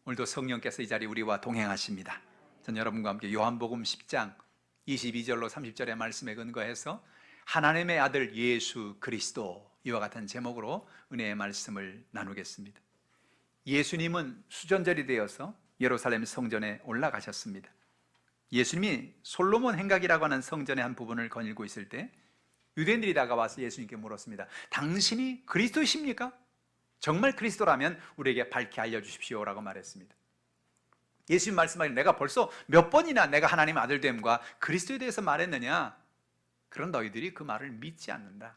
오늘도 성령께서 이 자리에 우리와 동행하십니다. 전 여러분과 함께 요한복음 10장 22절로 30절의 말씀에 근거해서 하나님의 아들 예수 그리스도, 이와 같은 제목으로 은혜의 말씀을 나누겠습니다. 예수님은 수전절이 되어서 예루살렘 성전에 올라가셨습니다. 예수님이 솔로몬 행각이라고 하는 성전의 한 부분을 거닐고 있을 때 유대인들이 다가와서 예수님께 물었습니다. 당신이 그리스도이십니까? 정말 그리스도라면 우리에게 밝히 알려주십시오라고 말했습니다. 예수님 말씀하기를 내가 벌써 몇 번이나 내가 하나님의 아들됨과 그리스도에 대해서 말했느냐? 그런 너희들이 그 말을 믿지 않는다.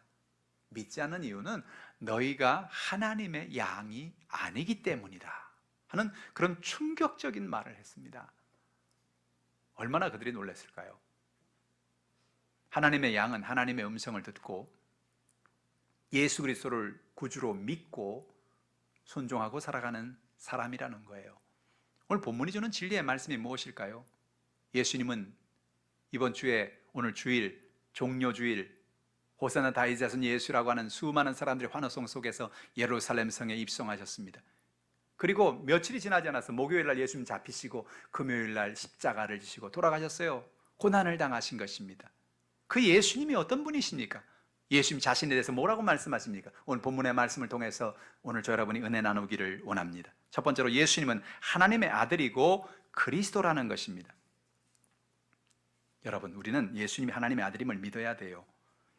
믿지 않는 이유는 너희가 하나님의 양이 아니기 때문이다 하는 그런 충격적인 말을 했습니다. 얼마나 그들이 놀랐을까요? 하나님의 양은 하나님의 음성을 듣고 예수 그리스도를 구주로 믿고 순종하고 살아가는 사람이라는 거예요. 오늘 본문이 주는 진리의 말씀이 무엇일까요? 예수님은 이번 주에 오늘 주일, 종료주일, 호사나 다윗 자손 예수라고 하는 수많은 사람들의 환호성 속에서 예루살렘 성에 입성하셨습니다. 그리고 며칠이 지나지 않아서 목요일 날 예수님 잡히시고 금요일 날 십자가를 지시고 돌아가셨어요. 고난을 당하신 것입니다. 그 예수님이 어떤 분이십니까? 예수님 자신에 대해서 뭐라고 말씀하십니까? 오늘 본문의 말씀을 통해서 오늘 저 여러분이 은혜 나누기를 원합니다. 첫 번째로 예수님은 하나님의 아들이고 그리스도라는 것입니다. 여러분, 우리는 예수님이 하나님의 아들임을 믿어야 돼요.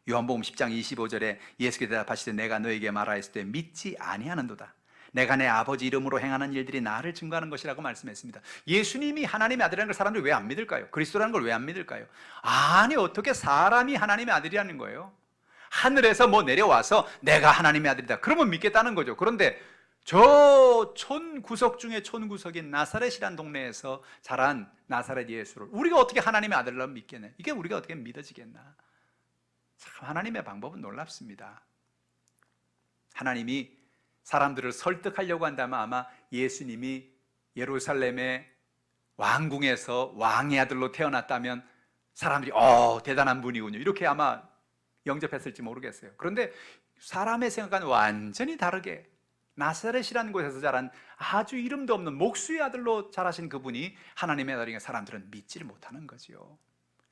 요한복음 10장 25절에 예수께서 대답하시되 내가 너에게 말하였을 때 믿지 아니하는도다. 내가 내 아버지 이름으로 행하는 일들이 나를 증거하는 것이라고 말씀했습니다. 예수님이 하나님의 아들이라는 걸 사람들이 왜 안 믿을까요? 그리스도라는 걸 왜 안 믿을까요? 아니, 어떻게 사람이 하나님의 아들이라는 거예요? 하늘에서 뭐 내려와서 내가 하나님의 아들이다 그러면 믿겠다는 거죠. 그런데 저 촌구석 중에 촌구석인 나사렛이란 동네에서 자란 나사렛 예수를 우리가 어떻게 하나님의 아들로 믿겠네? 이게 우리가 어떻게 믿어지겠나? 참, 하나님의 방법은 놀랍습니다. 하나님이 사람들을 설득하려고 한다면 아마 예수님이 예루살렘의 왕궁에서 왕의 아들로 태어났다면 사람들이 대단한 분이군요 이렇게 아마 영접했을지 모르겠어요. 그런데 사람의 생각과는 완전히 다르게 나사렛이라는 곳에서 자란 아주 이름도 없는 목수의 아들로 자라신 그분이 하나님의 아들이니까 사람들은 믿지를 못하는 거죠.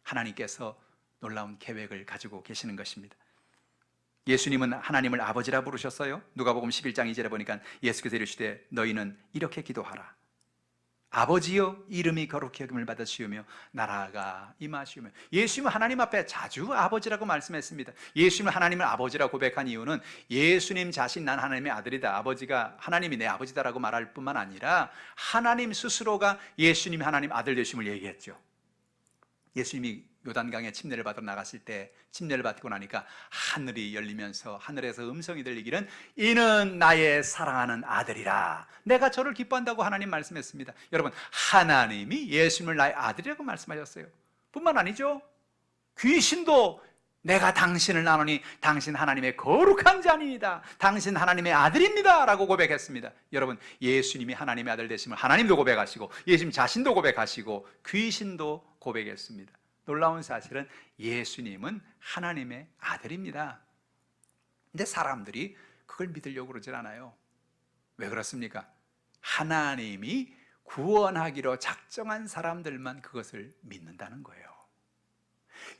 하나님께서 놀라운 계획을 가지고 계시는 것입니다. 예수님은 하나님을 아버지라 부르셨어요. 누가복음 11장 2절에 보니까 예수께서 이르시되 너희는 이렇게 기도하라. 아버지여 이름이 거룩히 여김을 받으시오며 나라가 임하시오며. 예수님은 하나님 앞에 자주 아버지라고 말씀했습니다. 예수님은 하나님을 아버지라고 고백한 이유는 예수님 자신 난 하나님의 아들이다, 아버지가 하나님이 내 아버지다라고 말할 뿐만 아니라 하나님 스스로가 예수님이 하나님 아들 되심을 얘기했죠. 예수님이 요단강에 침례를 받으러 나갔을 때 침례를 받고 나니까 하늘이 열리면서 하늘에서 음성이 들리기를 이는 나의 사랑하는 아들이라, 내가 저를 기뻐한다고 하나님 말씀했습니다. 여러분, 하나님이 예수님을 나의 아들이라고 말씀하셨어요. 뿐만 아니죠, 귀신도 내가 당신을 나누니 당신 하나님의 거룩한 자니이다, 당신 하나님의 아들입니다 라고 고백했습니다. 여러분, 예수님이 하나님의 아들 되심을 하나님도 고백하시고 예수님 자신도 고백하시고 귀신도 고백했습니다. 놀라운 사실은 예수님은 하나님의 아들입니다. 근데 사람들이 그걸 믿으려고 그러질 않아요. 왜 그렇습니까? 하나님이 구원하기로 작정한 사람들만 그것을 믿는다는 거예요.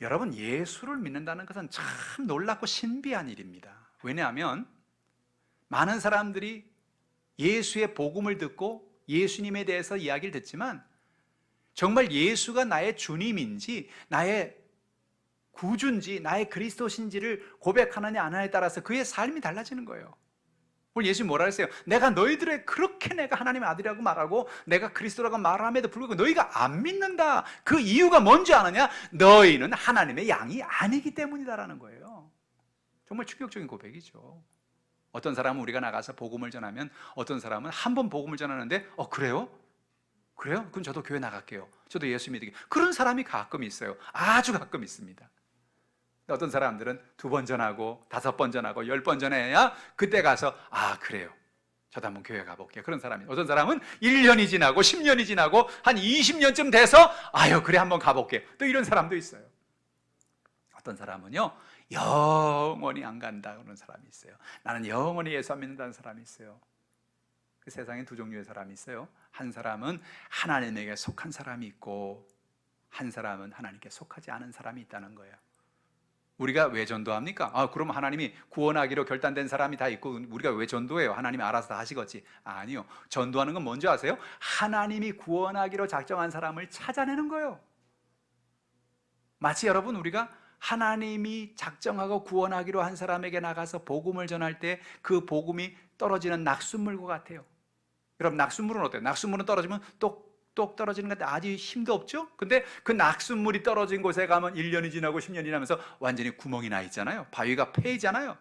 여러분, 예수를 믿는다는 것은 참 놀랍고 신비한 일입니다. 왜냐하면 많은 사람들이 예수의 복음을 듣고 예수님에 대해서 이야기를 듣지만 정말 예수가 나의 주님인지 나의 구주인지 나의 그리스도신지를 고백하느냐 안 하느냐에 따라서 그의 삶이 달라지는 거예요. 오늘 예수님 뭐라 했어요? 내가 너희들의 그렇게 내가 하나님의 아들이라고 말하고 내가 그리스도라고 말함에도 불구하고 너희가 안 믿는다. 그 이유가 뭔지 아느냐? 너희는 하나님의 양이 아니기 때문이다라는 거예요. 정말 충격적인 고백이죠. 어떤 사람은 우리가 나가서 복음을 전하면 어떤 사람은 한 번 복음을 전하는데 그래요? 그래요? 그럼 저도 교회 나갈게요. 저도 예수 믿게. 그런 사람이 가끔 있어요. 아주 가끔 있습니다. 어떤 사람들은 2번 전하고 5번 전하고 10번 전해야 그때 가서 그래요, 저도 한번 교회 가볼게요. 그런 사람이. 어떤 사람은 1년이 지나고 10년이 지나고 한 20년쯤 돼서 그래 한번 가볼게요. 또 이런 사람도 있어요. 어떤 사람은요 영원히 안 간다 그러는 사람이 있어요. 나는 영원히 예수 안 믿는다는 사람이 있어요. 그 세상에 두 종류의 사람이 있어요. 한 사람은 하나님에게 속한 사람이 있고 한 사람은 하나님께 속하지 않은 사람이 있다는 거예요. 우리가 왜 전도합니까? 그럼 하나님이 구원하기로 결단된 사람이 다 있고 우리가 왜 전도해요? 하나님이 알아서 다 하시겠지. 아니요. 전도하는 건 뭔지 아세요? 하나님이 구원하기로 작정한 사람을 찾아내는 거예요. 마치 여러분, 우리가 하나님이 작정하고 구원하기로 한 사람에게 나가서 복음을 전할 때 그 복음이 떨어지는 낙숫물과 같아요. 여러분, 낙숫물은 어때요? 낙숫물은 떨어지면 똑 떨어지는 건데 아주 힘도 없죠? 근데 그 낙숫물이 떨어진 곳에 가면 1년이 지나고 10년이 지나면서 완전히 구멍이 나 있잖아요. 바위가 패이잖아요.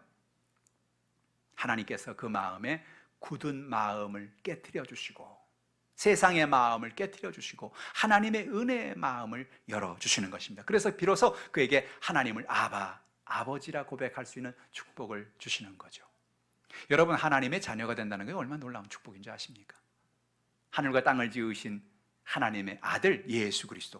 하나님께서 그 마음에 굳은 마음을 깨트려 주시고 세상의 마음을 깨트려 주시고 하나님의 은혜의 마음을 열어주시는 것입니다. 그래서 비로소 그에게 하나님을 아버지라 고백할 수 있는 축복을 주시는 거죠. 여러분, 하나님의 자녀가 된다는 게 얼마나 놀라운 축복인지 아십니까? 하늘과 땅을 지으신 하나님의 아들 예수 그리스도,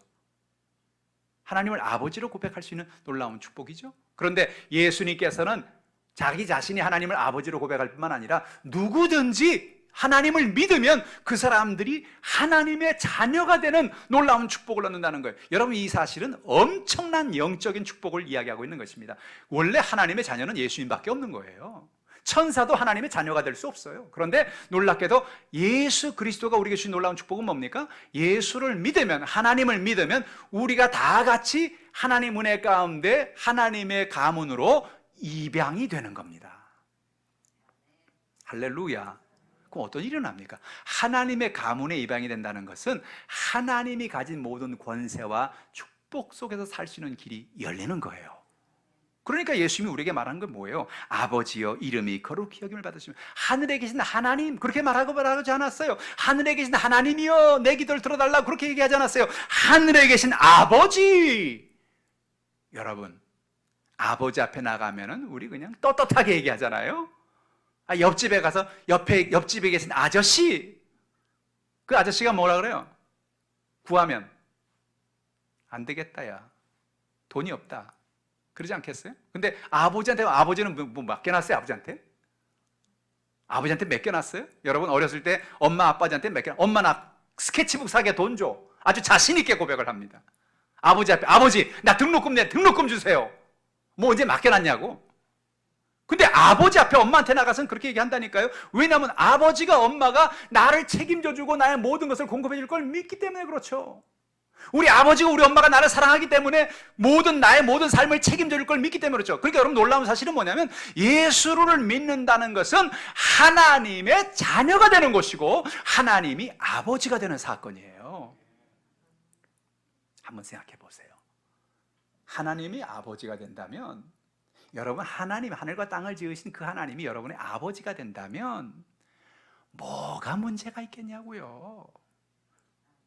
하나님을 아버지로 고백할 수 있는 놀라운 축복이죠. 그런데 예수님께서는 자기 자신이 하나님을 아버지로 고백할 뿐만 아니라 누구든지 하나님을 믿으면 그 사람들이 하나님의 자녀가 되는 놀라운 축복을 얻는다는 거예요. 여러분, 이 사실은 엄청난 영적인 축복을 이야기하고 있는 것입니다. 원래 하나님의 자녀는 예수님밖에 없는 거예요. 천사도 하나님의 자녀가 될 수 없어요. 그런데 놀랍게도 예수 그리스도가 우리에게 주신 놀라운 축복은 뭡니까? 예수를 믿으면, 하나님을 믿으면 우리가 다 같이 하나님 은혜 가운데 하나님의 가문으로 입양이 되는 겁니다. 할렐루야. 그럼 어떤 일이 일어납니까? 하나님의 가문에 입양이 된다는 것은 하나님이 가진 모든 권세와 축복 속에서 살 수 있는 길이 열리는 거예요. 그러니까 예수님이 우리에게 말한 건 뭐예요? 아버지여 이름이 거룩히 여김을 받으시면, 하늘에 계신 하나님, 그렇게 말하지 않았어요. 하늘에 계신 하나님이여 내 기도를 들어달라고 그렇게 얘기하지 않았어요. 하늘에 계신 아버지. 여러분, 아버지 앞에 나가면은 우리 그냥 떳떳하게 얘기하잖아요. 옆집에 가서 옆집에 계신 아저씨, 그 아저씨가 뭐라 그래요? 구하면 안 되겠다, 야 돈이 없다, 그러지 않겠어요? 근데 아버지는 뭐 맡겨놨어요? 아버지한테 맡겨놨어요? 여러분, 어렸을 때 엄마 아빠한테 맡겨놨어요. 엄마, 나 스케치북 사게 돈 줘. 아주 자신 있게 고백을 합니다. 아버지 앞에, 아버지 나 등록금 주세요. 뭐 언제 맡겨놨냐고. 근데 아버지 앞에 엄마한테 나가서는 그렇게 얘기한다니까요. 왜냐하면 아버지가, 엄마가 나를 책임져주고 나의 모든 것을 공급해 줄 걸 믿기 때문에 그렇죠. 우리 아버지가, 우리 엄마가 나를 사랑하기 때문에 나의 모든 삶을 책임져 줄 걸 믿기 때문에 그렇죠. 그러니까 여러분, 놀라운 사실은 뭐냐면 예수를 믿는다는 것은 하나님의 자녀가 되는 것이고 하나님이 아버지가 되는 사건이에요. 한번 생각해 보세요. 하나님이 아버지가 된다면, 여러분, 하늘과 땅을 지으신 그 하나님이 여러분의 아버지가 된다면 뭐가 문제가 있겠냐고요.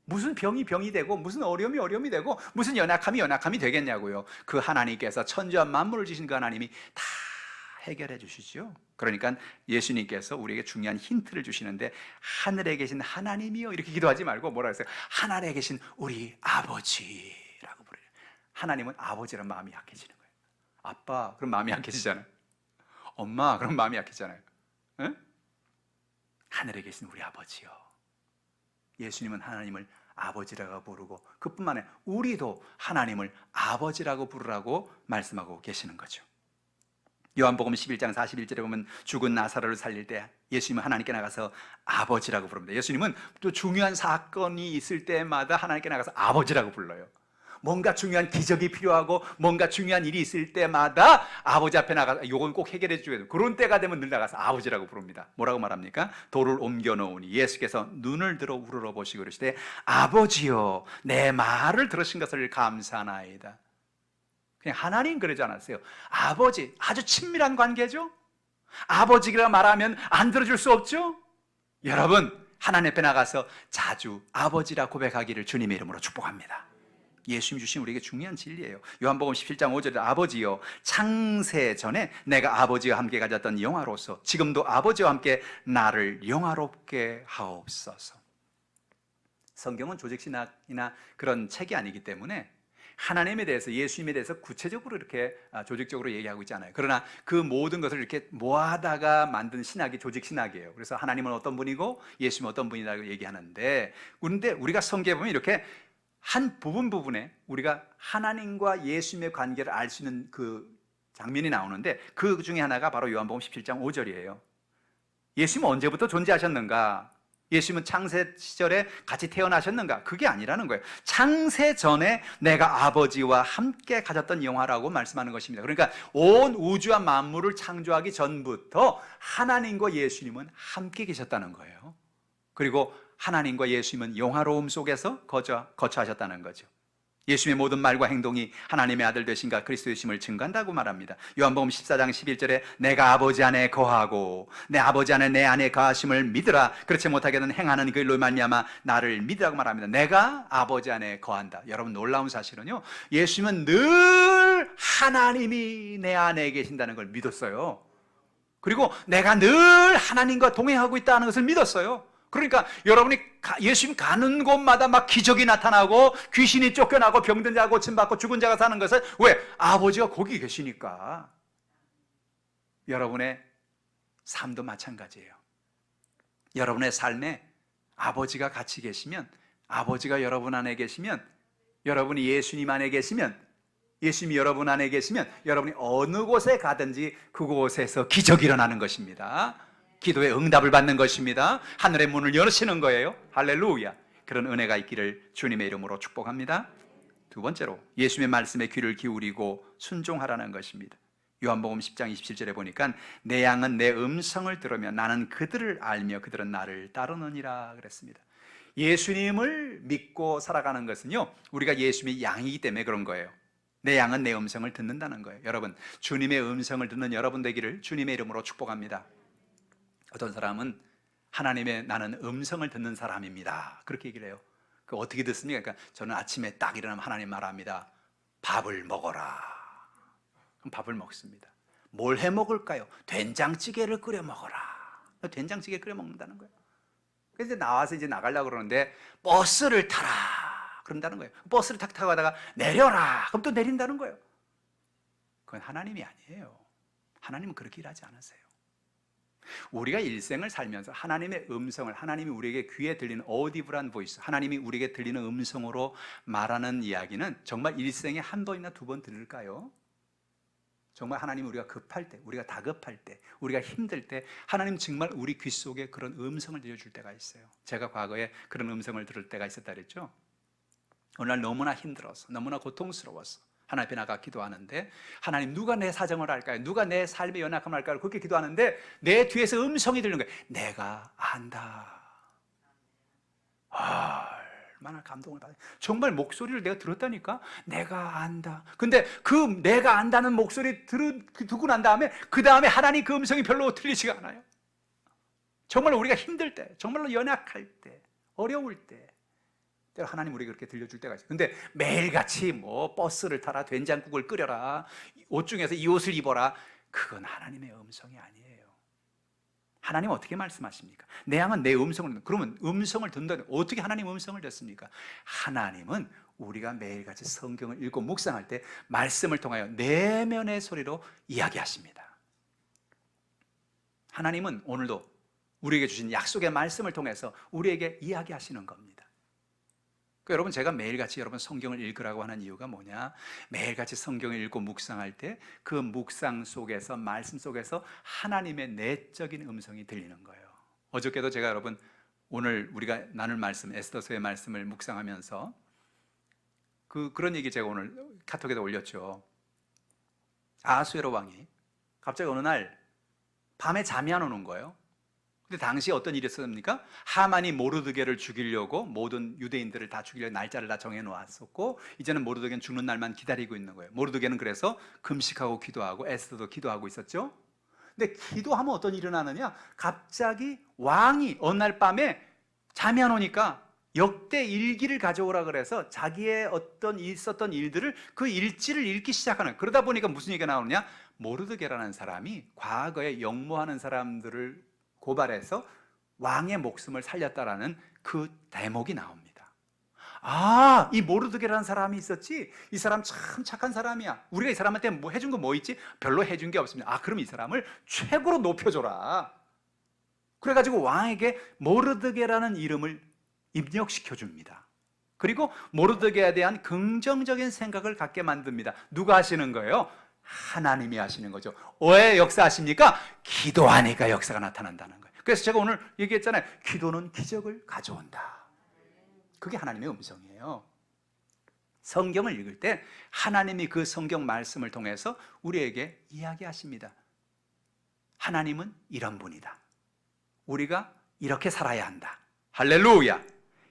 무슨 병이 되고 무슨 어려움이 되고 무슨 연약함이 되겠냐고요. 그 하나님께서 천지와 만물을 지신 그 하나님이 다 해결해 주시죠. 그러니까 예수님께서 우리에게 중요한 힌트를 주시는데, 하늘에 계신 하나님이요 이렇게 기도하지 말고 뭐라 했어요? 하늘에 계신 우리 아버지라고 부르요. 하나님은 아버지란 마음이 약해지는 거예요. 아빠, 그럼 마음이 약해지잖아요. 엄마, 그럼 마음이 약해지잖아요. 응? 하늘에 계신 우리 아버지요. 예수님은 하나님을 아버지라고 부르고 그뿐만 아니라 우리도 하나님을 아버지라고 부르라고 말씀하고 계시는 거죠. 요한복음 11장 41절에 보면 죽은 나사로를 살릴 때 예수님은 하나님께 나가서 아버지라고 부릅니다. 예수님은 또 중요한 사건이 있을 때마다 하나님께 나가서 아버지라고 불러요. 뭔가 중요한 기적이 필요하고 뭔가 중요한 일이 있을 때마다 아버지 앞에 나가서 이건 꼭 해결해 줘야 돼요. 그런 때가 되면 늘 나가서 아버지라고 부릅니다. 뭐라고 말합니까? 돌을 옮겨 놓으니 예수께서 눈을 들어 우러러 보시고 그러시되 아버지여 내 말을 들으신 것을 감사하나이다. 그냥 하나님 그러지 않았어요. 아버지, 아주 친밀한 관계죠. 아버지라 말하면 안 들어줄 수 없죠. 여러분, 하나님 앞에 나가서 자주 아버지라 고백하기를 주님의 이름으로 축복합니다. 예수님 주신 우리에게 중요한 진리예요. 요한복음 17장 5절에 아버지여 창세 전에 내가 아버지와 함께 가졌던 영화로서 지금도 아버지와 함께 나를 영화롭게 하옵소서. 성경은 조직신학이나 그런 책이 아니기 때문에 하나님에 대해서, 예수님에 대해서 구체적으로 이렇게 조직적으로 얘기하고 있잖아요. 그러나 그 모든 것을 이렇게 모아다가 만든 신학이 조직 신학이에요. 그래서 하나님은 어떤 분이고 예수님은 어떤 분이라고 얘기하는데, 그런데 우리가 성경에 보면 이렇게 한 부분에 우리가 하나님과 예수님의 관계를 알 수 있는 그 장면이 나오는데, 그 중에 하나가 바로 요한복음 17장 5절이에요. 예수님은 언제부터 존재하셨는가? 예수님은 창세 시절에 같이 태어나셨는가? 그게 아니라는 거예요. 창세 전에 내가 아버지와 함께 가졌던 영화라고 말씀하는 것입니다. 그러니까 온 우주와 만물을 창조하기 전부터 하나님과 예수님은 함께 계셨다는 거예요. 그리고 하나님과 예수님은 영화로움 속에서 거처하셨다는 거죠. 예수님의 모든 말과 행동이 하나님의 아들 되신가 그리스도의 심을 증거한다고 말합니다. 요한복음 14장 11절에 내가 아버지 안에 거하고 내 아버지 안에 내 안에 거하심을 믿으라. 그렇지 못하게는 행하는 그 일로 말미암아 나를 믿으라고 말합니다. 내가 아버지 안에 거한다. 여러분, 놀라운 사실은요, 예수님은 늘 하나님이 내 안에 계신다는 걸 믿었어요. 그리고 내가 늘 하나님과 동행하고 있다는 것을 믿었어요. 그러니까 여러분이 예수님 가는 곳마다 막 기적이 나타나고 귀신이 쫓겨나고 병든 자가 고침받고 죽은 자가 사는 것은 왜? 아버지가 거기 계시니까. 여러분의 삶도 마찬가지예요. 여러분의 삶에 아버지가 같이 계시면, 아버지가 여러분 안에 계시면, 여러분이 예수님 안에 계시면, 예수님이 여러분 안에 계시면 여러분이 어느 곳에 가든지 그곳에서 기적이 일어나는 것입니다. 기도의 응답을 받는 것입니다. 하늘의 문을 열으시는 거예요. 할렐루야. 그런 은혜가 있기를 주님의 이름으로 축복합니다. 두 번째로, 예수님의 말씀에 귀를 기울이고 순종하라는 것입니다. 요한복음 10장 27절에 보니까 내 양은 내 음성을 들으며 나는 그들을 알며 그들은 나를 따르느니라 그랬습니다. 예수님을 믿고 살아가는 것은요, 우리가 예수님의 양이기 때문에 그런 거예요. 내 양은 내 음성을 듣는다는 거예요. 여러분, 주님의 음성을 듣는 여러분 되기를 주님의 이름으로 축복합니다. 어떤 사람은 하나님의 나는 음성을 듣는 사람입니다, 그렇게 얘기를 해요. 그 어떻게 듣습니까? 그러니까 저는 아침에 딱 일어나면 하나님 말합니다. 밥을 먹어라. 그럼 밥을 먹습니다. 뭘 해 먹을까요? 된장찌개를 끓여 먹어라. 된장찌개 끓여 먹는다는 거예요. 그래서 나와서 이제 나가려고 그러는데 버스를 타라 그런다는 거예요. 버스를 탁 타고 가다가 내려라 그럼 또 내린다는 거예요. 그건 하나님이 아니에요. 하나님은 그렇게 일하지 않으세요. 우리가 일생을 살면서 하나님의 음성을, 하나님이 우리에게 귀에 들리는 어디블한 보이스, 하나님이 우리에게 들리는 음성으로 말하는 이야기는 정말 일생에 한 번이나 두 번 들을까요? 정말 하나님, 우리가 급할 때, 우리가 다급할 때, 우리가 힘들 때 하나님 정말 우리 귀 속에 그런 음성을 들려줄 때가 있어요. 제가 과거에 그런 음성을 들을 때가 있었다 그랬죠. 어느 날 너무나 힘들어서, 너무나 고통스러워서 하나님 앞에 나가 기도하는데, 하나님 누가 내 사정을 알까요? 누가 내 삶의 연약함을 알까요? 그렇게 기도하는데 내 뒤에서 음성이 들리는 거예요. 내가 안다. 얼마나 감동을 받아요. 정말 목소리를 내가 들었다니까. 내가 안다. 근데 그 내가 안다는 목소리 듣고 난 다음에 그 다음에 하나님 그 음성이 별로 들리지가 않아요. 정말 우리가 힘들 때, 정말로 연약할 때, 어려울 때 하나님 우리가 그렇게 들려줄 때가 있어요. 근데 매일같이 뭐 버스를 타라, 된장국을 끓여라, 옷 중에서 이 옷을 입어라, 그건 하나님의 음성이 아니에요. 하나님은 어떻게 말씀하십니까? 내 양은 내 음성을 듣는다. 그러면 음성을 듣는다. 어떻게 하나님 음성을 듣습니까? 하나님은 우리가 매일같이 성경을 읽고 묵상할 때 말씀을 통하여 내면의 소리로 이야기하십니다. 하나님은 오늘도 우리에게 주신 약속의 말씀을 통해서 우리에게 이야기하시는 겁니다. 여러분, 제가 매일같이 여러분 성경을 읽으라고 하는 이유가 뭐냐? 매일같이 성경을 읽고 묵상할 때 그 묵상 속에서, 말씀 속에서 하나님의 내적인 음성이 들리는 거예요. 어저께도 제가 여러분, 오늘 우리가 나눌 말씀, 에스더서의 말씀을 묵상하면서 그런 얘기 제가 오늘 카톡에도 올렸죠. 아하수에로 왕이 갑자기 어느 날 밤에 잠이 안 오는 거예요. 근데 당시 어떤 일이 있었습니까? 하만이 모르드게를 죽이려고 모든 유대인들을 다 죽이려고 날짜를 다 정해놓았었고, 이제는 모르드게는 죽는 날만 기다리고 있는 거예요. 모르드게는 그래서 금식하고 기도하고 에스더도 기도하고 있었죠. 근데 기도하면 어떤 일이 일어나느냐? 갑자기 왕이 어느 날 밤에 잠이 안 오니까 역대 일기를 가져오라 그래서 자기의 어떤 있었던 일들을, 그 일지를 읽기 시작하는. 그러다 보니까 무슨 얘기가 나오느냐? 모르드게라는 사람이 과거에 역모하는 사람들을 고발해서 왕의 목숨을 살렸다라는 그 대목이 나옵니다. 이 모르드게라는 사람이 있었지? 이 사람 참 착한 사람이야. 우리가 이 사람한테 뭐 해준 거 뭐 있지? 별로 해준 게 없습니다. 그럼 이 사람을 최고로 높여줘라. 그래가지고 왕에게 모르드게라는 이름을 입력시켜 줍니다. 그리고 모르드게에 대한 긍정적인 생각을 갖게 만듭니다. 누가 하시는 거예요? 하나님이 하시는 거죠. 왜 역사하십니까? 기도하니까 역사가 나타난다는 거예요. 그래서 제가 오늘 얘기했잖아요. 기도는 기적을 가져온다. 그게 하나님의 음성이에요. 성경을 읽을 때 하나님이 그 성경 말씀을 통해서 우리에게 이야기하십니다. 하나님은 이런 분이다. 우리가 이렇게 살아야 한다. 할렐루야.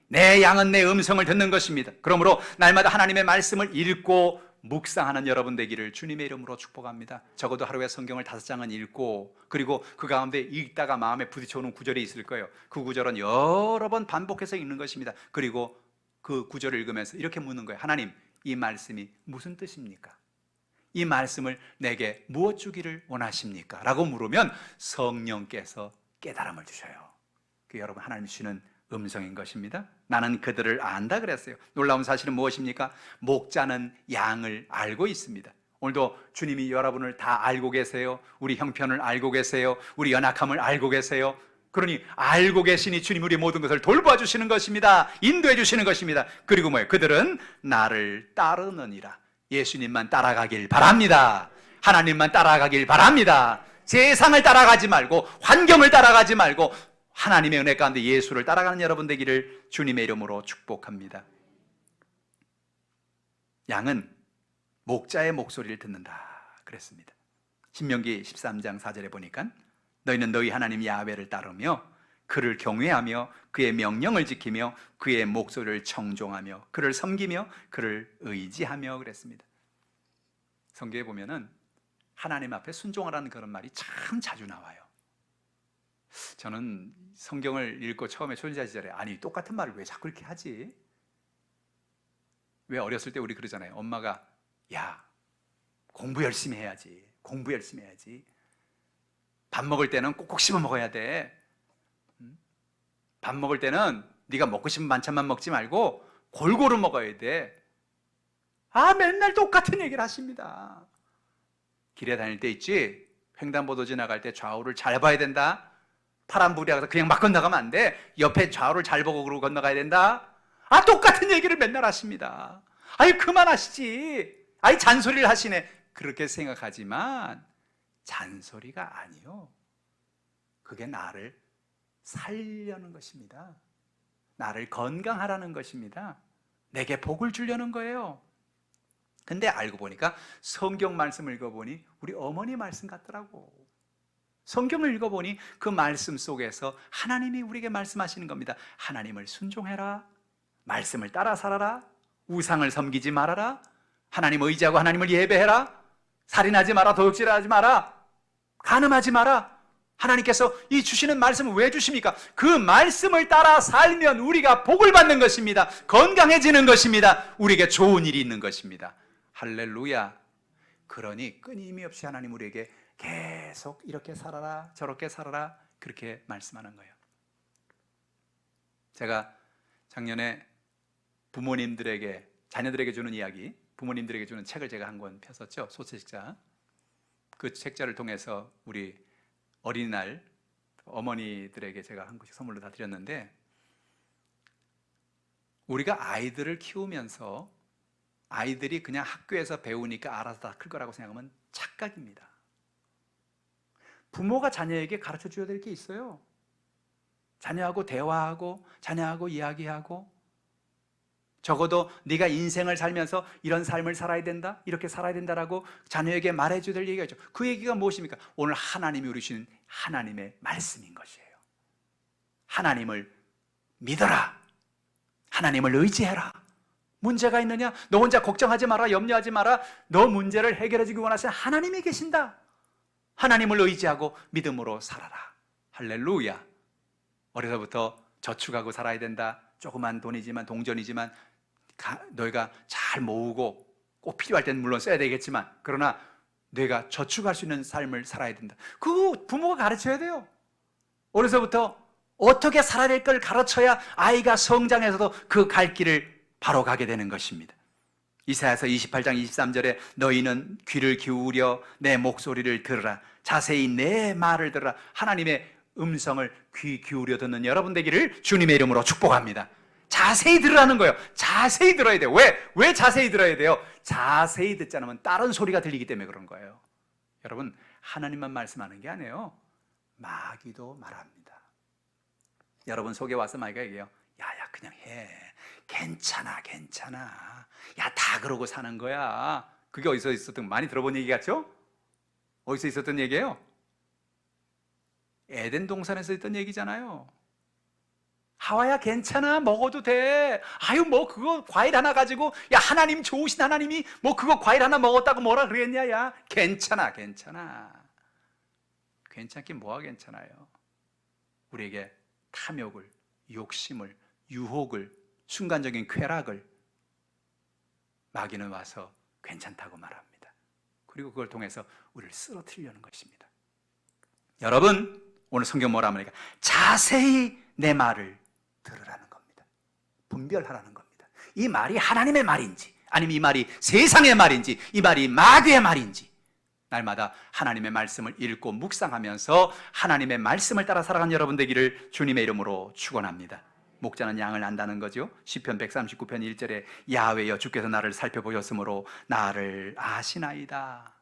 내 양은 내 음성을 듣는 것입니다. 그러므로 날마다 하나님의 말씀을 읽고 묵상하는 여러분 되기를 주님의 이름으로 축복합니다. 적어도 하루에 성경을 5장은 읽고, 그리고 그 가운데 읽다가 마음에 부딪혀오는 구절이 있을 거예요. 그 구절은 여러 번 반복해서 읽는 것입니다. 그리고 그 구절을 읽으면서 이렇게 묻는 거예요. 하나님, 이 말씀이 무슨 뜻입니까? 이 말씀을 내게 무엇 주기를 원하십니까? 라고 물으면 성령께서 깨달음을 주셔요. 그게 여러분 하나님 주시는 음성인 것입니다. 나는 그들을 안다 그랬어요. 놀라운 사실은 무엇입니까? 목자는 양을 알고 있습니다. 오늘도 주님이 여러분을 다 알고 계세요. 우리 형편을 알고 계세요. 우리 연약함을 알고 계세요. 그러니 알고 계시니 주님 우리 모든 것을 돌봐 주시는 것입니다. 인도해 주시는 것입니다. 그리고 뭐예요? 그들은 나를 따르느니라. 예수님만 따라가길 바랍니다. 하나님만 따라가길 바랍니다. 세상을 따라가지 말고, 환경을 따라가지 말고 하나님의 은혜 가운데 예수를 따라가는 여러분 되기를 주님의 이름으로 축복합니다. 양은 목자의 목소리를 듣는다 그랬습니다. 신명기 13장 4절에 보니까 너희는 너희 하나님 야훼를 따르며 그를 경외하며 그의 명령을 지키며 그의 목소리를 청종하며 그를 섬기며 그를 의지하며 그랬습니다. 성경에 보면은 하나님 앞에 순종하라는 그런 말이 참 자주 나와요. 저는 성경을 읽고 처음에 초신자 시절에 똑같은 말을 왜 자꾸 이렇게 하지? 왜 어렸을 때 우리 그러잖아요. 엄마가 야, 공부 열심히 해야지. 공부 열심히 해야지. 밥 먹을 때는 꼭꼭 씹어 먹어야 돼. 밥 먹을 때는 네가 먹고 싶은 반찬만 먹지 말고 골고루 먹어야 돼. 맨날 똑같은 얘기를 하십니다. 길에 다닐 때 있지? 횡단보도 지나갈 때 좌우를 잘 봐야 된다. 파란불이 와서 그냥 막 건너가면 안 돼. 옆에 좌우를 잘 보고 그러고 건너가야 된다. 똑같은 얘기를 맨날 하십니다. 그만하시지. 잔소리를 하시네. 그렇게 생각하지만 잔소리가 아니요. 그게 나를 살려는 것입니다. 나를 건강하라는 것입니다. 내게 복을 주려는 거예요. 근데 알고 보니까 성경 말씀을 읽어보니 우리 어머니 말씀 같더라고. 성경을 읽어보니 그 말씀 속에서 하나님이 우리에게 말씀하시는 겁니다. 하나님을 순종해라. 말씀을 따라 살아라. 우상을 섬기지 말아라. 하나님 의지하고 하나님을 예배해라. 살인하지 마라. 도둑질하지 마라. 간음하지 마라. 하나님께서 이 주시는 말씀을 왜 주십니까? 그 말씀을 따라 살면 우리가 복을 받는 것입니다. 건강해지는 것입니다. 우리에게 좋은 일이 있는 것입니다. 할렐루야. 그러니 끊임없이 하나님 우리에게 계속 이렇게 살아라 저렇게 살아라 그렇게 말씀하는 거예요. 제가 작년에 부모님들에게, 자녀들에게 주는 이야기, 부모님들에게 주는 책을 제가 한 권 폈었죠. 소책자. 그 책자를 통해서 우리 어린이날 어머니들에게 제가 한 권씩 선물로 다 드렸는데, 우리가 아이들을 키우면서 아이들이 그냥 학교에서 배우니까 알아서 다 클 거라고 생각하면 착각입니다. 부모가 자녀에게 가르쳐 줘야 될 게 있어요. 자녀하고 대화하고 자녀하고 이야기하고, 적어도 네가 인생을 살면서 이런 삶을 살아야 된다, 이렇게 살아야 된다라고 자녀에게 말해줘야 될 얘기가 있죠. 그 얘기가 무엇입니까? 오늘 하나님이 우리 주신 하나님의 말씀인 것이에요. 하나님을 믿어라. 하나님을 의지해라. 문제가 있느냐? 너 혼자 걱정하지 마라. 염려하지 마라. 너 문제를 해결해 주기 원하시는 하나님이 계신다. 하나님을 의지하고 믿음으로 살아라. 할렐루야. 어려서부터 저축하고 살아야 된다. 조그만 돈이지만, 동전이지만 너희가 잘 모으고 꼭 필요할 때는 물론 써야 되겠지만, 그러나 너희가 저축할 수 있는 삶을 살아야 된다. 그거 부모가 가르쳐야 돼요. 어려서부터 어떻게 살아야 될 걸 가르쳐야 아이가 성장해서도 그 갈 길을 바로 가게 되는 것입니다. 이사야서 28장 23절에 너희는 귀를 기울여 내 목소리를 들으라. 자세히 내 말을 들으라. 하나님의 음성을 귀 기울여 듣는 여러분 되기를 주님의 이름으로 축복합니다. 자세히 들으라는 거예요. 자세히 들어야 돼요. 왜 자세히 들어야 돼요? 자세히 듣지 않으면 다른 소리가 들리기 때문에 그런 거예요. 여러분, 하나님만 말씀하는 게 아니에요. 마귀도 말합니다. 여러분 속에 와서 마귀가 얘기해요. 야야 그냥 해. 괜찮아. 야 다 그러고 사는 거야. 그게 어디서 있었던, 많이 들어본 얘기 같죠? 어디서 있었던 얘기예요? 에덴 동산에서 있던 얘기잖아요. 하와야 괜찮아, 먹어도 돼. 아유 뭐 그거 과일 하나 가지고, 야 하나님 좋으신 하나님이 뭐 그거 과일 하나 먹었다고 뭐라 그랬냐. 야 괜찮아. 괜찮긴 뭐가 괜찮아요. 우리에게 탐욕을, 욕심을, 유혹을, 순간적인 쾌락을 마귀는 와서 괜찮다고 말합니다. 그리고 그걸 통해서 우리를 쓰러뜨리려는 것입니다. 여러분, 오늘 성경 뭐라 합니까? 자세히 내 말을 들으라는 겁니다. 분별하라는 겁니다. 이 말이 하나님의 말인지, 아니면 이 말이 세상의 말인지, 이 말이 마귀의 말인지, 날마다 하나님의 말씀을 읽고 묵상하면서 하나님의 말씀을 따라 살아가는 여러분 되기를 주님의 이름으로 축원합니다. 목자는 양을 안다는 거죠. 시편 139편 1절에 야훼여 주께서 나를 살펴보셨으므로 나를 아시나이다.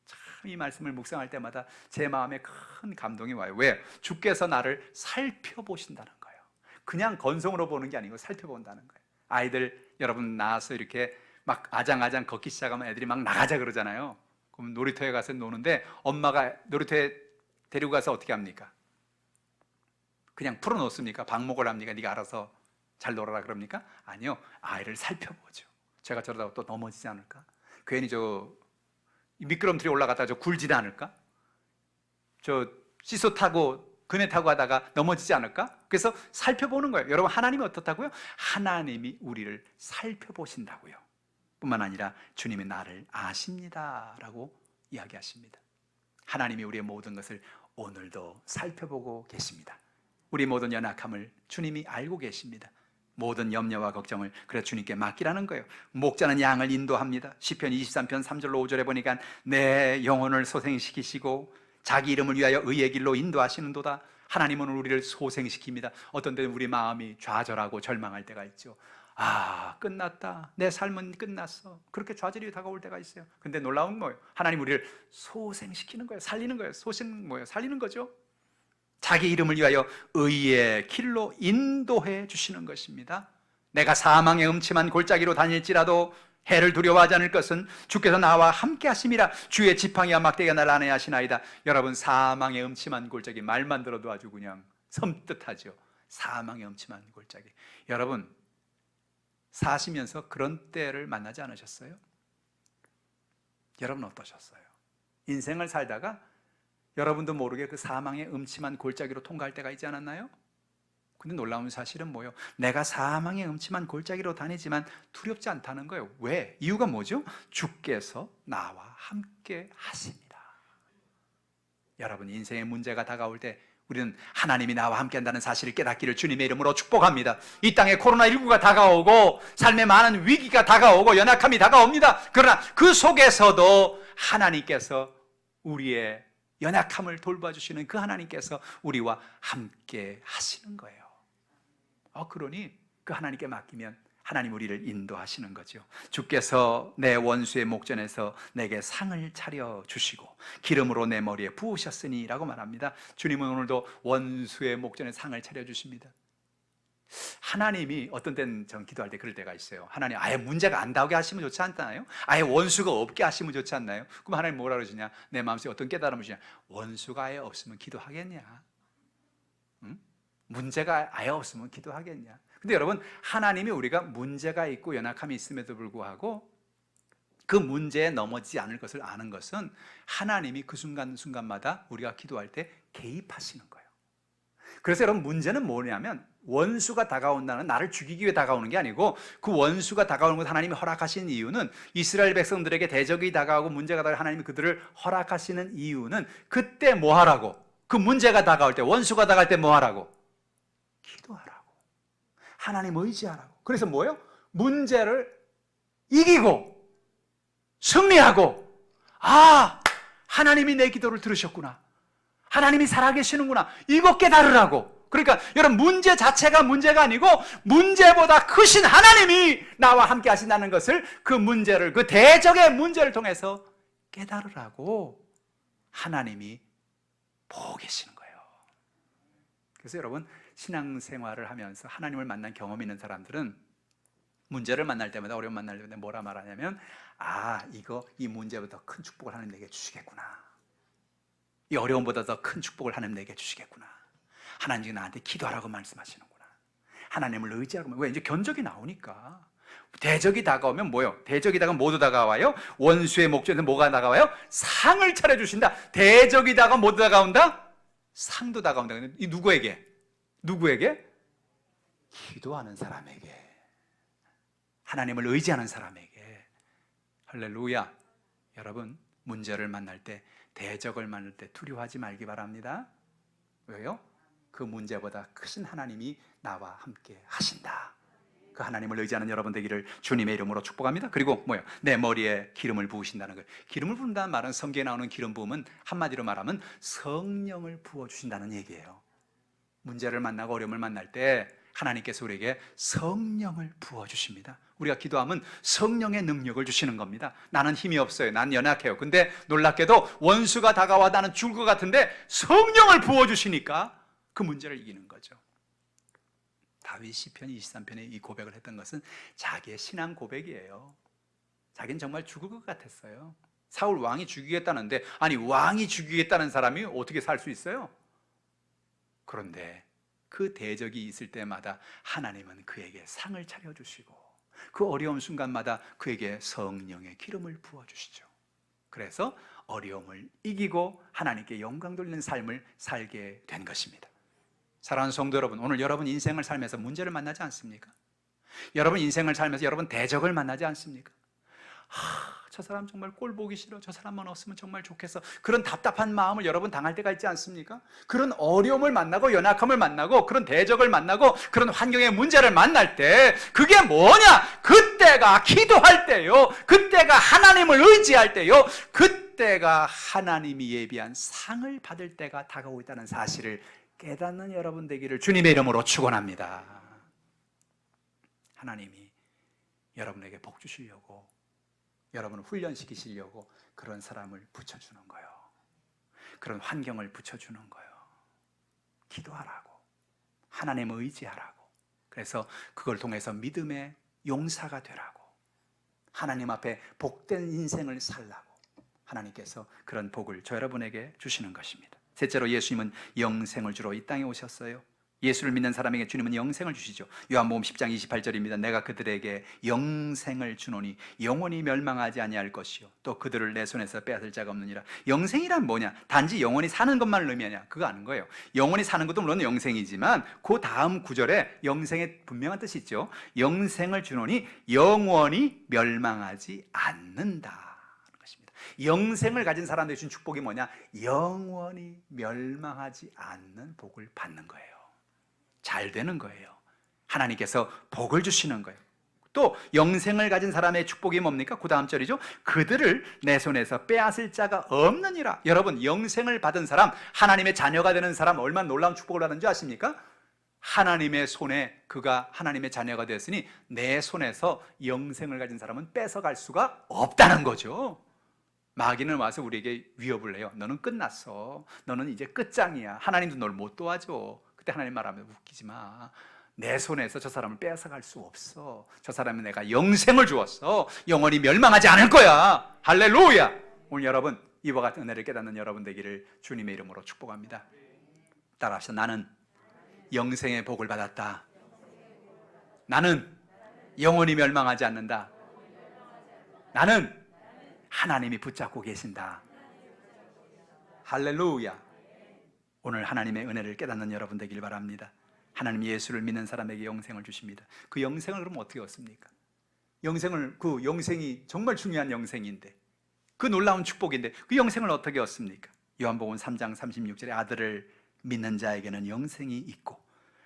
참 이 말씀을 묵상할 때마다 제 마음에 큰 감동이 와요. 왜? 주께서 나를 살펴보신다는 거예요. 그냥 건성으로 보는 게 아니고 살펴본다는 거예요. 아이들 여러분 낳아서 이렇게 막 아장아장 걷기 시작하면 애들이 막 나가자 그러잖아요. 그럼 놀이터에 가서 노는데 엄마가 놀이터에 데리고 가서 어떻게 합니까? 그냥 풀어놓습니까? 방목을 합니까? 네가 알아서 잘 놀아라 그럽니까? 아니요, 아이를 살펴보죠. 제가 저러다가 또 넘어지지 않을까? 괜히 저 미끄럼틀에 올라갔다가 저 굴지도 않을까? 저 시소 타고 그네 타고 가다가 넘어지지 않을까? 그래서 살펴보는 거예요. 여러분, 하나님이 어떻다고요? 하나님이 우리를 살펴보신다고요. 뿐만 아니라 주님이 나를 아십니다 라고 이야기하십니다. 하나님이 우리의 모든 것을 오늘도 살펴보고 계십니다. 우리 모든 연약함을 주님이 알고 계십니다. 모든 염려와 걱정을 그래서 주님께 맡기라는 거예요. 목자는 양을 인도합니다. 시편 23편 3절로 5절에 보니까 내 영혼을 소생시키시고 자기 이름을 위하여 의의 길로 인도하시는도다. 하나님은 우리를 소생시킵니다. 어떤 때는 우리 마음이 좌절하고 절망할 때가 있죠. 아, 끝났다. 내 삶은 끝났어. 그렇게 좌절이 다가올 때가 있어요. 근데 놀라운 건 뭐예요? 하나님 우리를 소생시키는 거예요. 살리는 거예요. 소생 뭐예요? 살리는 거죠. 자기 이름을 위하여 의의 길로 인도해 주시는 것입니다. 내가 사망의 음침한 골짜기로 다닐지라도 해를 두려워하지 않을 것은 주께서 나와 함께 하심이라. 주의 지팡이와 막대기가 날 안에 하시나이다. 여러분, 사망의 음침한 골짜기 말만 들어도 아주 그냥 섬뜩하죠. 사망의 음침한 골짜기. 여러분, 사시면서 그런 때를 만나지 않으셨어요? 여러분 어떠셨어요? 인생을 살다가 여러분도 모르게 그 사망의 음침한 골짜기로 통과할 때가 있지 않았나요? 근데 놀라운 사실은 뭐예요? 내가 사망의 음침한 골짜기로 다니지만 두렵지 않다는 거예요. 왜? 이유가 뭐죠? 주께서 나와 함께 하십니다. 여러분, 인생의 문제가 다가올 때 우리는 하나님이 나와 함께 한다는 사실을 깨닫기를 주님의 이름으로 축복합니다. 이 땅에 코로나19가 다가오고 삶에 많은 위기가 다가오고 연약함이 다가옵니다. 그러나 그 속에서도 하나님께서 우리의 연약함을 돌봐주시는 그 하나님께서 우리와 함께 하시는 거예요. 그러니 그 하나님께 맡기면 하나님 우리를 인도하시는 거죠. 주께서 내 원수의 목전에서 내게 상을 차려 주시고 기름으로 내 머리에 부으셨으니 라고 말합니다. 주님은 오늘도 원수의 목전에 상을 차려 주십니다. 하나님이 어떤 때는 전 기도할 때 그럴 때가 있어요. 하나님 아예 문제가 안 나오게 하시면 좋지 않나요? 아예 원수가 없게 하시면 좋지 않나요? 그럼 하나님 뭐라 그러시냐? 내 마음속에 어떤 깨달음을 주냐? 원수가 아예 없으면 기도하겠냐? 응? 문제가 아예 없으면 기도하겠냐? 근데 여러분, 하나님이 우리가 문제가 있고 연약함이 있음에도 불구하고 그 문제에 넘어지지 않을 것을 아는 것은 하나님이 그 순간순간마다 우리가 기도할 때 개입하시는 거예요. 그래서 여러분, 문제는 뭐냐면 원수가 다가온다는 나를 죽이기 위해 다가오는 게 아니고 그 원수가 다가오는 것 하나님이 허락하신 이유는 이스라엘 백성들에게 대적이 다가오고 문제가 다가오고 하나님이 그들을 허락하시는 이유는 그때 뭐 하라고? 그 문제가 다가올 때, 원수가 다가올 때 뭐 하라고? 기도하라고. 하나님 의지하라고. 그래서 뭐예요? 문제를 이기고 승리하고, 하나님이 내 기도를 들으셨구나, 하나님이 살아계시는구나, 이거 깨달으라고. 그러니까 여러분, 문제 자체가 문제가 아니고 문제보다 크신 하나님이 나와 함께 하신다는 것을, 그 문제를, 그 대적의 문제를 통해서 깨달으라고 하나님이 보고 계시는 거예요. 그래서 여러분, 신앙생활을 하면서 하나님을 만난 경험이 있는 사람들은 문제를 만날 때마다, 어려움 만날 때마다 뭐라 말하냐면, 이 문제보다 큰 축복을 하나님 내게 주시겠구나, 이 어려움보다 더 큰 축복을 하나님 내게 주시겠구나, 하나님이 나한테 기도하라고 말씀하시는구나, 하나님을 의지하라고. 왜? 이제 견적이 나오니까. 대적이 다가오면 뭐요? 대적이 다가오면 모두 다가와요. 원수의 목전에서 뭐가 다가와요? 상을 차려주신다. 대적이 다가오면 모두 다가온다? 상도 다가온다. 이 누구에게? 기도하는 사람에게, 하나님을 의지하는 사람에게. 할렐루야. 여러분, 문제를 만날 때, 대적을 만날 때 두려워하지 말기 바랍니다. 왜요? 그 문제보다 크신 하나님이 나와 함께 하신다. 그 하나님을 의지하는 여러분 되기를 주님의 이름으로 축복합니다. 그리고 내 머리에 기름을 부으신다는 거예요. 기름을 부은다는 말은, 성경에 나오는 기름 부음은 한마디로 말하면 성령을 부어주신다는 얘기예요. 문제를 만나고 어려움을 만날 때 하나님께서 우리에게 성령을 부어주십니다. 우리가 기도하면 성령의 능력을 주시는 겁니다. 나는 힘이 없어요, 난 연약해요. 근데 놀랍게도 원수가 다가와 나는 죽을 것 같은데 성령을 부어주시니까 그 문제를 이기는 거죠. 다윗이 시편 23편에 이 고백을 했던 것은 자기의 신앙 고백이에요. 자기는 정말 죽을 것 같았어요. 사울 왕이 죽이겠다는데, 왕이 죽이겠다는 사람이 어떻게 살 수 있어요? 그런데 그 대적이 있을 때마다 하나님은 그에게 상을 차려주시고, 그 어려운 순간마다 그에게 성령의 기름을 부어주시죠. 그래서 어려움을 이기고 하나님께 영광 돌리는 삶을 살게 된 것입니다. 사랑하는 성도 여러분, 오늘 여러분 인생을 살면서 문제를 만나지 않습니까? 여러분 인생을 살면서 여러분 대적을 만나지 않습니까? 저 사람 정말 꼴 보기 싫어, 저 사람만 없으면 정말 좋겠어, 그런 답답한 마음을 여러분 당할 때가 있지 않습니까? 그런 어려움을 만나고 연약함을 만나고 그런 대적을 만나고 그런 환경의 문제를 만날 때 그게 뭐냐? 그때가 기도할 때요, 그때가 하나님을 의지할 때요, 그때가 하나님이 예비한 상을 받을 때가 다가오고 있다는 사실을 깨닫는 여러분 되기를 주님의 이름으로 축원합니다. 하나님이 여러분에게 복 주시려고, 여러분을 훈련시키시려고 그런 사람을 붙여주는 거예요. 그런 환경을 붙여주는 거예요. 기도하라고, 하나님을 의지하라고, 그래서 그걸 통해서 믿음의 용사가 되라고, 하나님 앞에 복된 인생을 살라고 하나님께서 그런 복을 저 여러분에게 주시는 것입니다. 셋째로, 예수님은 영생을 주러 이 땅에 오셨어요. 예수를 믿는 사람에게 주님은 영생을 주시죠. 요한복음 10장 28절입니다. 내가 그들에게 영생을 주노니 영원히 멸망하지 아니할 것이요 또 그들을 내 손에서 빼앗을 자가 없느니라. 영생이란 뭐냐? 단지 영원히 사는 것만을 의미하냐? 그거 아는 거예요. 영원히 사는 것도 물론 영생이지만 그 다음 구절에 영생의 분명한 뜻이 있죠. 영생을 주노니 영원히 멸망하지 않는다. 영생을 가진 사람들이 준 축복이 뭐냐? 영원히 멸망하지 않는 복을 받는 거예요. 잘 되는 거예요. 하나님께서 복을 주시는 거예요. 또 영생을 가진 사람의 축복이 뭡니까? 그 다음 절이죠. 그들을 내 손에서 빼앗을 자가 없느니라. 여러분, 영생을 받은 사람, 하나님의 자녀가 되는 사람, 얼마나 놀라운 축복을 받는 줄 아십니까? 하나님의 손에 그가 하나님의 자녀가 되었으니 내 손에서 영생을 가진 사람은 뺏어갈 수가 없다는 거죠. 마귀는 와서 우리에게 위협을 해요. 너는 끝났어, 너는 이제 끝장이야, 하나님도 널 못 도와줘. 그때 하나님 말하면 웃기지 마, 내 손에서 저 사람을 빼앗아갈 수 없어. 저 사람은 내가 영생을 주었어. 영원히 멸망하지 않을 거야. 할렐루야. 오늘 여러분 이와 같은 은혜를 깨닫는 여러분 되기를 주님의 이름으로 축복합니다. 따라합시다. 나는 영생의 복을 받았다. 나는 영원히 멸망하지 않는다. 나는 하나님이 붙잡고 계신다. 할렐루야. 오늘 하나님의 은혜를 깨닫는 여러분 되길 바랍니다. 하나님 예수를 믿는 사람에게 영생을 주십니다. 그 영생을 그럼 어떻게 얻습니까? 그 영생이 정말 중요한 영생인데, 그 놀라운 축복인데 그 영생을 어떻게 얻습니까? 요한복음 3장 36절에 아들을 믿는 자에게는 영생이 있고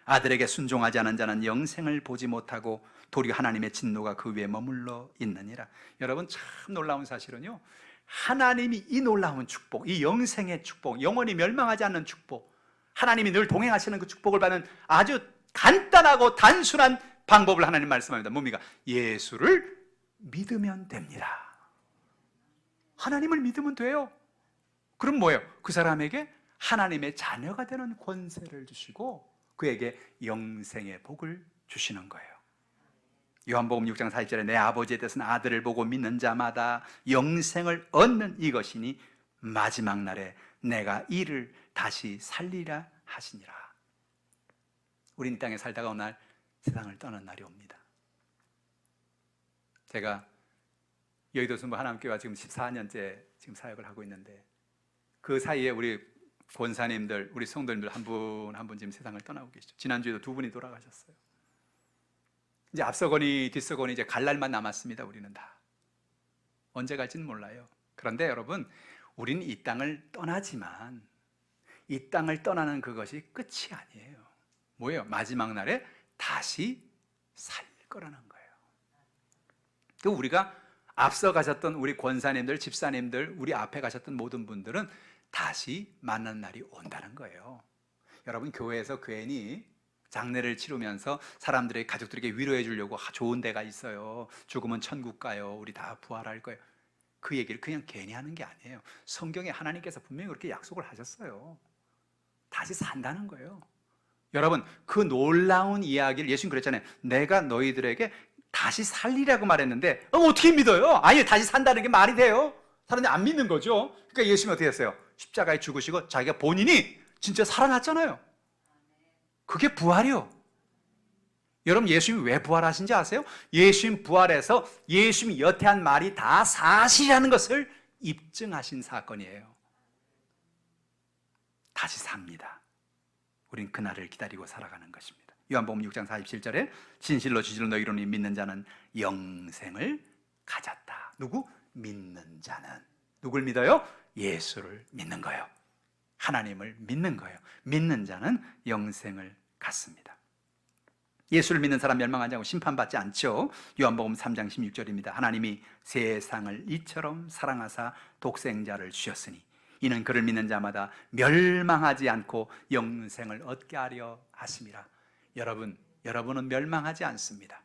아들에게 순종하지 않은 자는 영생을 보지 못하고 도리어 하나님의 진노가 그 위에 머물러 있느니라. 여러분, 참 놀라운 사실은요, 하나님이 이 놀라운 축복, 이 영생의 축복, 영원히 멸망하지 않는 축복, 하나님이 늘 동행하시는 그 축복을 받는 아주 간단하고 단순한 방법을 하나님 말씀합니다. 뭡니까? 예수를 믿으면 됩니다. 하나님을 믿으면 돼요. 그럼 뭐예요? 그 사람에게 하나님의 자녀가 되는 권세를 주시고 그에게 영생의 복을 주시는 거예요. 요한복음 6장 40절에 내 아버지의 뜻은 아들을 보고 믿는 자마다 영생을 얻는 이것이니 마지막 날에 내가 이를 다시 살리라 하시니라. 우린 이 땅에 살다가 어느 날 세상을 떠난 날이 옵니다. 제가 여의도 순부 하나님교회와 지금 14년째 지금 사역을 하고 있는데 그 사이에 우리 권사님들, 우리 성도님들 한 분 한 분 지금 세상을 떠나고 계시죠. 지난주에도 2분이 돌아가셨어요. 이제 앞서거니 뒤서거니 이제 갈 날만 남았습니다. 우리는 다 언제 갈지는 몰라요. 그런데 여러분, 우리는 이 땅을 떠나지만 이 땅을 떠나는 그것이 끝이 아니에요. 뭐예요? 마지막 날에 다시 살 거라는 거예요. 또 우리가 앞서 가셨던 우리 권사님들, 집사님들, 우리 앞에 가셨던 모든 분들은 다시 만나는 날이 온다는 거예요. 여러분, 교회에서 괜히 장례를 치르면서 사람들의 가족들에게 위로해 주려고 좋은 데가 있어요, 죽으면 천국 가요, 우리 다 부활할 거예요, 그 얘기를 그냥 괜히 하는 게 아니에요. 성경에 하나님께서 분명히 그렇게 약속을 하셨어요. 다시 산다는 거예요. 여러분, 그 놀라운 이야기를 예수님 그랬잖아요. 내가 너희들에게 다시 살리라고 말했는데 어떻게 믿어요? 아니, 다시 산다는 게 말이 돼요? 사람들이 안 믿는 거죠. 그러니까 예수님이 어떻게 했어요? 십자가에 죽으시고 자기가 본인이 진짜 살아났잖아요. 그게 부활이요. 여러분, 예수님이 왜 부활하신지 아세요? 예수님 부활해서 예수님이 여태 한 말이 다 사실이라는 것을 입증하신 사건이에요. 다시 삽니다. 우린 그날을 기다리고 살아가는 것입니다. 요한복음 6장 47절에 진실로 진실로 너희로 믿는 자는 영생을 가졌다. 누구? 믿는 자는. 누굴 믿어요? 예수를 믿는 거예요. 하나님을 믿는 거예요. 믿는 자는 영생을 갖습니다. 예수를 믿는 사람 멸망하지 않고 심판받지 않죠. 요한복음 3장 16절입니다. 하나님이 세상을 이처럼 사랑하사 독생자를 주셨으니 이는 그를 믿는 자마다 멸망하지 않고 영생을 얻게 하려 하심이라. 여러분은 멸망하지 않습니다.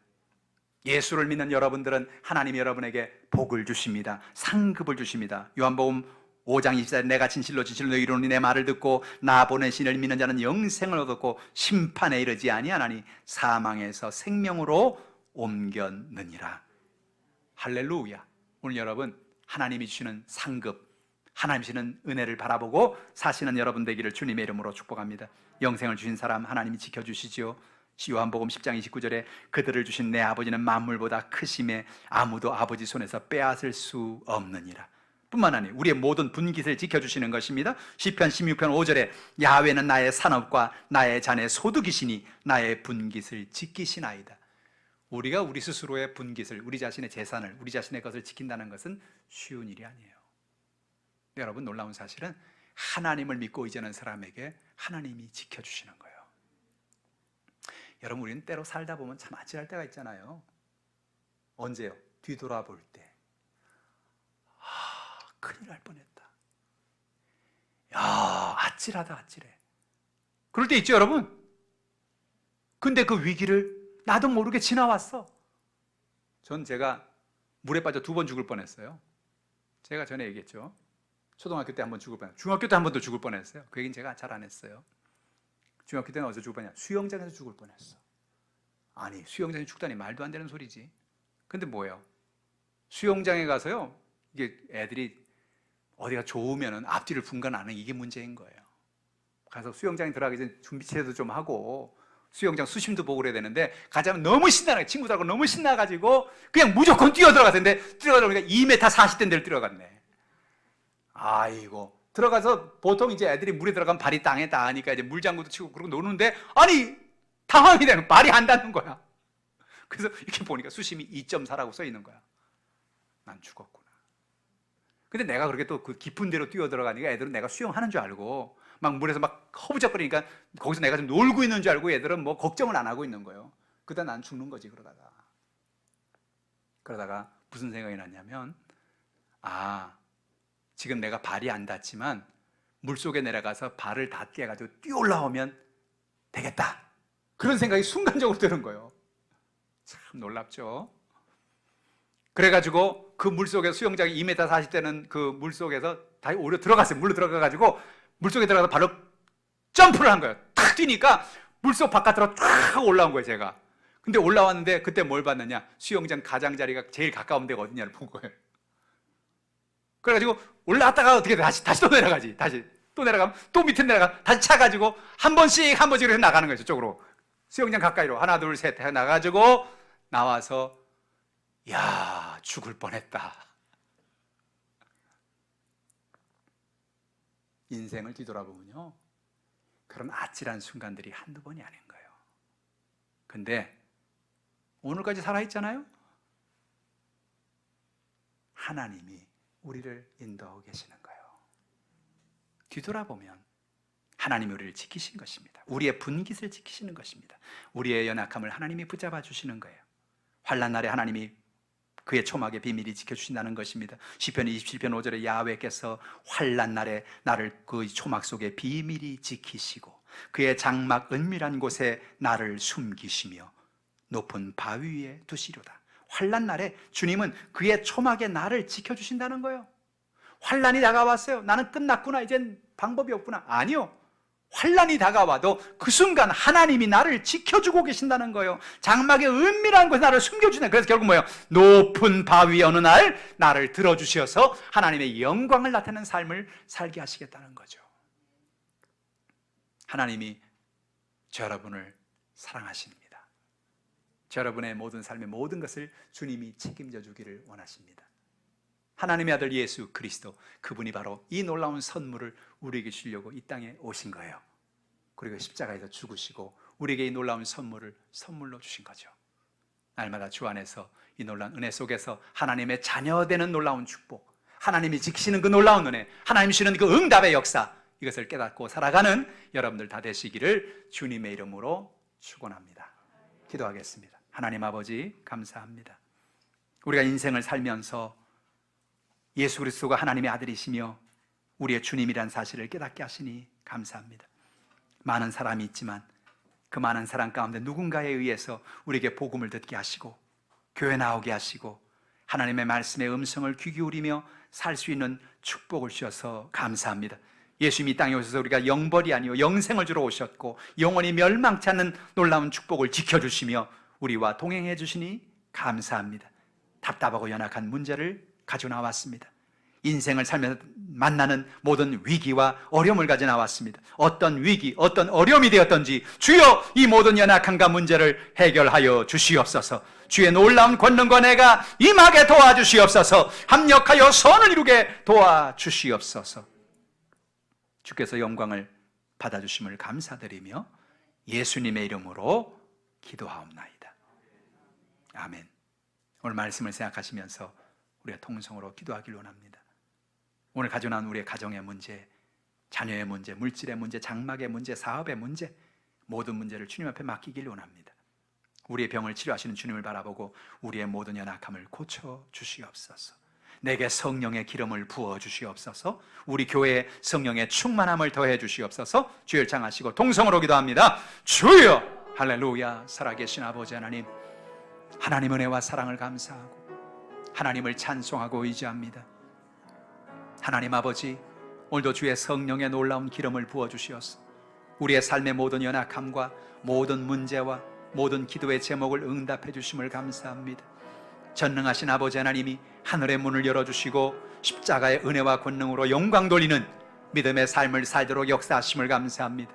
예수를 믿는 여러분들은 하나님이 여러분에게 복을 주십니다. 상급을 주십니다. 요한복음 5장 24절 내가 진실로 너희로 이르노니 내 말을 듣고 나 보내신 이를 믿는 자는 영생을 얻었고 심판에 이르지 아니하나니 사망에서 생명으로 옮겼느니라. 할렐루야. 오늘 여러분, 하나님이 주시는 상급, 하나님 주시는 은혜를 바라보고 사시는 여러분 되기를 주님의 이름으로 축복합니다. 영생을 주신 사람 하나님이 지켜주시지요. 요한복음 10장 29절에 그들을 주신 내 아버지는 만물보다 크심에 아무도 아버지 손에서 빼앗을 수 없느니라. 뿐만 아니라 우리의 모든 분깃을 지켜주시는 것입니다. 시편 16편 5절에 야훼는 나의 산업과 나의 잔의 소득이시니 나의 분깃을 지키시나이다. 우리가 우리 스스로의 분깃을, 우리 자신의 재산을, 우리 자신의 것을 지킨다는 것은 쉬운 일이 아니에요. 여러분, 놀라운 사실은 하나님을 믿고 의지하는 사람에게 하나님이 지켜주시는 거예요. 여러분, 우리는 때로 살다 보면 참 아찔할 때가 있잖아요. 언제요? 뒤돌아볼 때 큰일 날 뻔했다. 아찔하다, 아찔해. 그럴 때 있죠, 여러분? 근데 그 위기를 나도 모르게 지나왔어. 제가 물에 빠져 2번 죽을 뻔했어요. 제가 전에 얘기했죠. 초등학교 때 1번 죽을 뻔했어요. 중학교 때 1번 더 죽을 뻔했어요. 그 얘기는 제가 잘 안 했어요. 중학교 때는 어디서 죽을 뻔했냐? 수영장에서 죽을 뻔했어. 아니, 수영장에 죽다니 말도 안 되는 소리지. 근데 뭐예요? 수영장에 가서요, 이게 애들이 어디가 좋으면은 앞뒤를 분간하는 이게 문제인 거예요. 가서 수영장에 들어가기 전에 준비 체도 좀 하고 수영장 수심도 보고 그래야 되는데 가자면 너무 신나게, 친구들하고 너무 신나가지고 그냥 무조건 뛰어 들어갔는데 들어가니까 2m 40대 데를 들어갔네. 아이고, 들어가서 보통 이제 애들이 물에 들어가면 발이 땅에 닿으니까 이제 물장구도 치고 그러고 노는데, 아니, 당황이 되는 거야. 발이 안 닿는 거야. 그래서 이렇게 보니까 수심이 2.4라고 써 있는 거야. 난 죽었구나. 근데 내가 그렇게 또 그 깊은 데로 뛰어 들어가니까 애들은 내가 수영하는 줄 알고 막 물에서 막 허부적거리니까 거기서 내가 좀 놀고 있는 줄 알고 얘들은 뭐 걱정을 안 하고 있는 거예요. 그러다 난 죽는 거지. 그러다가 무슨 생각이 났냐면, 지금 내가 발이 안 닿지만 물속에 내려가서 발을 닿게 해가지고 뛰어 올라오면 되겠다, 그런 생각이 순간적으로 드는 거예요. 참 놀랍죠. 그래가지고 그 물속에 수영장이 2m 40대는 그 물속에서 다 오히려 들어갔어요. 물로 들어가가지고 물속에 들어가서 바로 점프를 한 거예요. 탁 뛰니까 물속 바깥으로 쫙 올라온 거예요, 제가. 근데 올라왔는데 그때 뭘 봤느냐, 수영장 가장자리가 제일 가까운 데가 어디냐를 본 거예요. 그래가지고 올라왔다가 어떻게 돼? 다시 또 내려가지. 다시 또 내려가면 또 밑에 내려가, 다시 차가지고 한 번씩 해서 나가는 거예요, 저쪽으로. 수영장 가까이로 하나 둘 셋 해 나가지고 나와서, 야, 죽을 뻔했다. 인생을 뒤돌아보면요, 그런 아찔한 순간들이 한두 번이 아닌 거예요. 근데 오늘까지 살아있잖아요. 하나님이 우리를 인도하고 계시는 거예요. 뒤돌아보면 하나님이 우리를 지키신 것입니다. 우리의 분깃을 지키시는 것입니다. 우리의 연약함을 하나님이 붙잡아 주시는 거예요. 환난 날에 하나님이 그의 초막의 비밀이 지켜주신다는 것입니다. 시편 27편 5절에 야훼께서 환난 날에 나를 그 초막 속에 비밀이 지키시고 그의 장막 은밀한 곳에 나를 숨기시며 높은 바위 위에 두시려다. 환난 날에 주님은 그의 초막에 나를 지켜주신다는 거예요. 환난이 다가왔어요. 나는 끝났구나, 이젠 방법이 없구나. 아니요, 환난이 다가와도 그 순간 하나님이 나를 지켜주고 계신다는 거예요. 장막의 은밀한 곳에 나를 숨겨주네. 그래서 결국 뭐예요? 높은 바위 어느 날 나를 들어주셔서 하나님의 영광을 나타내는 삶을 살게 하시겠다는 거죠. 하나님이 저 여러분을 사랑하십니다. 저 여러분의 모든 삶의 모든 것을 주님이 책임져 주기를 원하십니다. 하나님의 아들 예수 그리스도, 그분이 바로 이 놀라운 선물을 우리에게 주려고 이 땅에 오신 거예요. 그리고 십자가에서 죽으시고 우리에게 이 놀라운 선물을 선물로 주신 거죠. 날마다 주 안에서 이 놀라운 은혜 속에서 하나님의 자녀되는 놀라운 축복, 하나님이 지키시는 그 놀라운 은혜, 하나님이 주시는 그 응답의 역사, 이것을 깨닫고 살아가는 여러분들 다 되시기를 주님의 이름으로 축원합니다. 기도하겠습니다. 하나님 아버지, 감사합니다. 우리가 인생을 살면서 예수 그리스도가 하나님의 아들이시며 우리의 주님이란 사실을 깨닫게 하시니 감사합니다. 많은 사람이 있지만 그 많은 사람 가운데 누군가에 의해서 우리에게 복음을 듣게 하시고 교회 나오게 하시고 하나님의 말씀의 음성을 귀 기울이며 살 수 있는 축복을 주셔서 감사합니다. 예수님이 이 땅에 오셔서 우리가 영벌이 아니요 영생을 주러 오셨고 영원히 멸망치 않는 놀라운 축복을 지켜주시며 우리와 동행해 주시니 감사합니다. 답답하고 연약한 문제를 가지고 나왔습니다. 인생을 살면서 만나는 모든 위기와 어려움을 가지고 나왔습니다. 어떤 위기, 어떤 어려움이 되었던지 주여 이 모든 연약함과 문제를 해결하여 주시옵소서. 주의 놀라운 권능과 내가 임하게 도와주시옵소서. 합력하여 선을 이루게 도와주시옵소서. 주께서 영광을 받아주심을 감사드리며 예수님의 이름으로 기도하옵나이다. 아멘. 오늘 말씀을 생각하시면서 우리가 통성으로 기도하기를 원합니다. 오늘 가지고 나온 우리의 가정의 문제, 자녀의 문제, 물질의 문제, 장막의 문제, 사업의 문제, 모든 문제를 주님 앞에 맡기기를 원합니다. 우리의 병을 치료하시는 주님을 바라보고 우리의 모든 연약함을 고쳐주시옵소서. 내게 성령의 기름을 부어주시옵소서. 우리 교회에 성령의 충만함을 더해 주시옵소서. 주를 창하시고 동성으로 기도합니다. 주여! 할렐루야. 살아계신 아버지 하나님, 하나님 은혜와 사랑을 감사하고 하나님을 찬송하고 의지합니다. 하나님 아버지, 오늘도 주의 성령의 놀라운 기름을 부어주시옵소서. 우리의 삶의 모든 연약함과 모든 문제와 모든 기도의 제목을 응답해 주심을 감사합니다. 전능하신 아버지 하나님이 하늘의 문을 열어주시고 십자가의 은혜와 권능으로 영광 돌리는 믿음의 삶을 살도록 역사하심을 감사합니다.